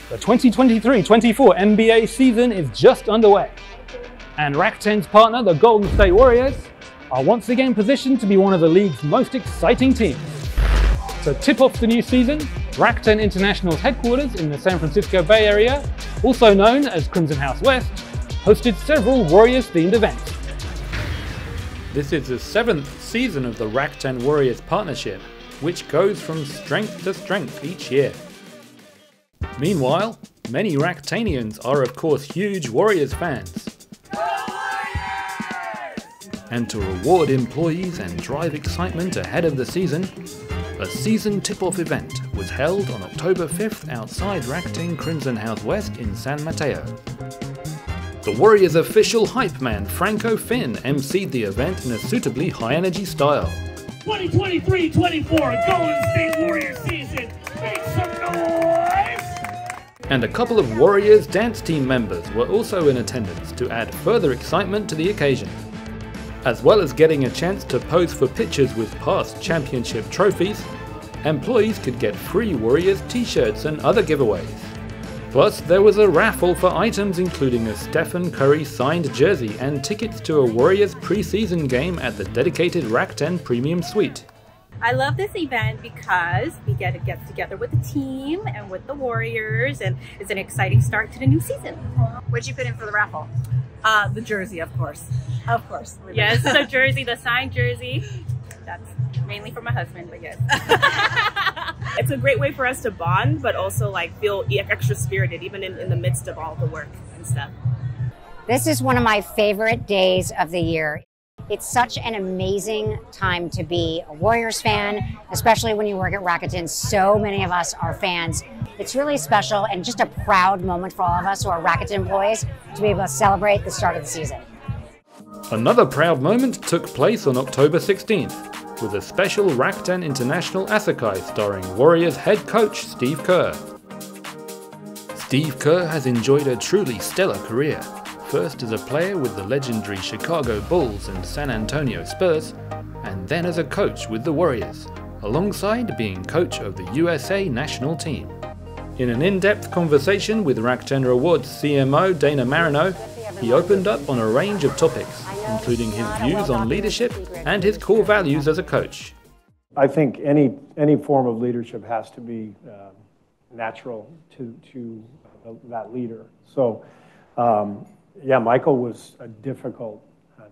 The 2023-24 NBA season is just underway, and Rakuten's partner, the Golden State Warriors, are once again positioned to be one of the league's most exciting teams. To tip off the new season, Rakuten International's headquarters in the San Francisco Bay Area, also known as Crimson House West, hosted several Warriors-themed events. This is the 7th season of the Rakuten Warriors partnership, which goes from strength to strength each year. Meanwhile, many Rakutenians are of course huge Warriors fans. And to reward employees and drive excitement ahead of the season, a season tip-off event was held on October 5th outside Rakuten Crimson House West in San Mateo. The Warriors' official hype man Franco Finn emceed the event in a suitably high-energy style. 2023-24 Golden State Warriors season, make some noise! And a couple of Warriors dance team members were also in attendance to add further excitement to the occasion. As well as getting a chance to pose for pictures with past championship trophies, employees could get free Warriors t-shirts and other giveaways. Plus, there was a raffle for items including a Stephen Curry signed jersey and tickets to a Warriors preseason game at the dedicated Rakuten Premium Suite. I love this event because we get to get together with the team and with the Warriors, and it's an exciting start to the new season. What'd you put in for the raffle? The jersey, of course. Of course. Yes, the jersey, the signed jersey. That's mainly for my husband, but yes. It's a great way for us to bond, but also like feel extra spirited, even in the midst of all the work and stuff. This is one of my favorite days of the year. It's such an amazing time to be a Warriors fan, especially when you work at Rakuten. So many of us are fans. It's really special and just a proud moment for all of us who are Rakuten employees to be able to celebrate the start of the season. Another proud moment took place on October 16th, with a special Rakuten International Asakai starring Warriors head coach Steve Kerr. Steve Kerr has enjoyed a truly stellar career, first as a player with the legendary Chicago Bulls and San Antonio Spurs, and then as a coach with the Warriors, alongside being coach of the USA national team. In an in-depth conversation with Rakuten Rewards CMO Dana Marino, he opened up on a range of topics, including his views on leadership and his core values as a coach. I think any form of leadership has to be natural to that leader. So, yeah, Michael was a difficult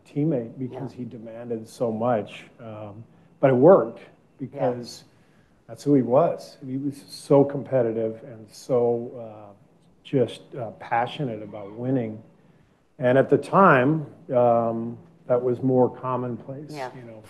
teammate because he demanded so much, but it worked because that's who he was. He was so competitive and so just passionate about winning. And at the time, that was more commonplace, you know,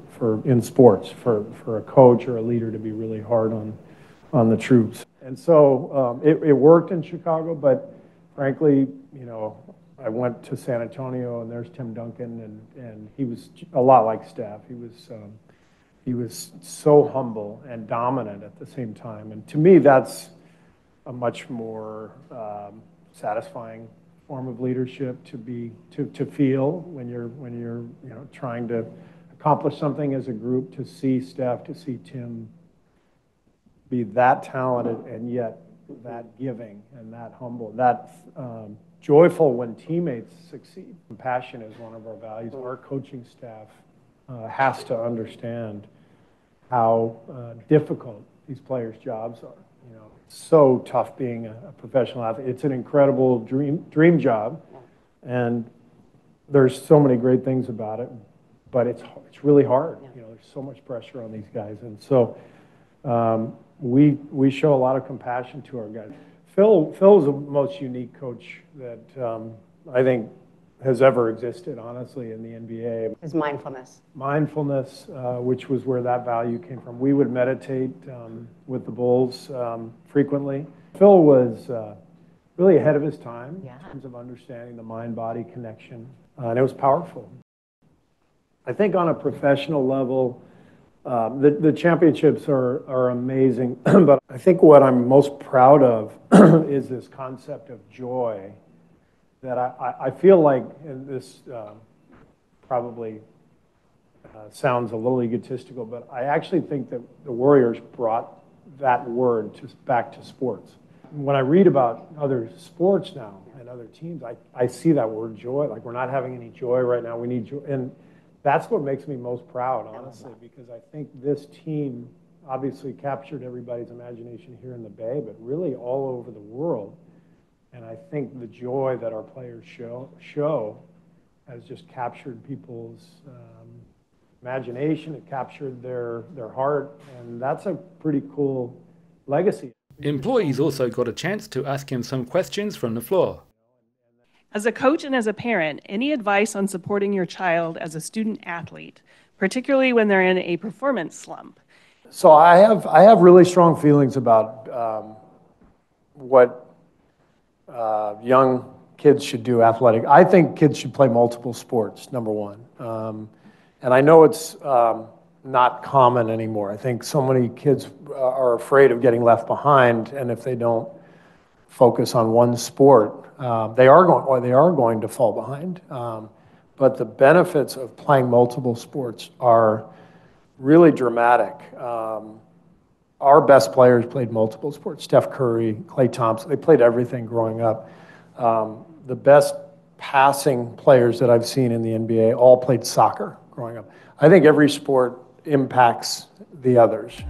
for in sports, for a coach or a leader to be really hard on the troops. And so it worked in Chicago, but frankly, you know, I went to San Antonio and there's Tim Duncan, and he was a lot like Steph. He was so humble and dominant at the same time. And to me, that's a much more satisfying form of leadership to feel when you're you know, trying to accomplish something as a group, to see Steph, to see Tim be that talented and yet that giving and that humble, that joyful when teammates succeed. Compassion is one of our values. Our coaching staff has to understand how difficult these players' jobs are. You know, it's so tough being a professional athlete. It's an incredible dream job, and there's so many great things about it, but it's really hard. You know, there's so much pressure on these guys, and so we show a lot of compassion to our guys. Phil is the most unique coach that I think has ever existed, honestly, in the NBA. His mindfulness. Mindfulness, which was where that value came from. We would meditate with the Bulls frequently. Phil was really ahead of his time in terms of understanding the mind-body connection, and it was powerful. I think on a professional level, the championships are amazing, but I think what I'm most proud of is this concept of joy that I feel like, and this probably sounds a little egotistical, but I actually think that the Warriors brought that word back to sports. when I read about other sports now and other teams, I see that word joy. Like, we're not having any joy right now. We need joy. And that's what makes me most proud, honestly, because I think this team obviously captured everybody's imagination here in the Bay, but really all over the world. And I think the joy that our players show has just captured people's imagination. It captured their heart, and that's a pretty cool legacy. Employees also got a chance to ask him some questions from the floor. As a coach and as a parent, any advice on supporting your child as a student athlete, particularly when they're in a performance slump? So I have really strong feelings about what young kids should do athletic. I think kids should play multiple sports, number one. And I know it's not common anymore. I think so many kids are afraid of getting left behind, and if they don't focus on one sport, they are going to fall behind. But the benefits of playing multiple sports are really dramatic. Our best players played multiple sports. Steph Curry, Klay Thompson, they played everything growing up. The best passing players that I've seen in the NBA all played soccer growing up. I think every sport impacts the others.